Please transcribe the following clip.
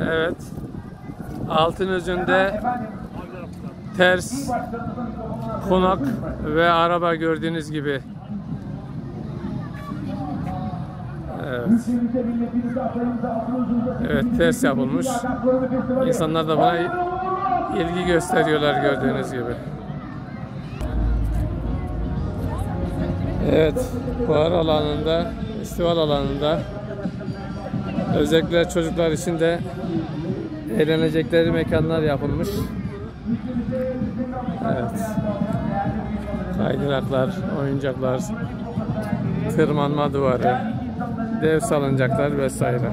Evet. Altınözü'nde ters konak ve araba gördüğünüz gibi. Evet. Evet, ters yapılmış. İnsanlar da buna ilgi gösteriyorlar gördüğünüz gibi. Evet, fuar alanında, festival alanında özellikle çocuklar için de eğlenecekleri mekanlar yapılmış. Evet. Kaydıraklar, oyuncaklar, tırmanma duvarı, dev salıncaklar vesaire.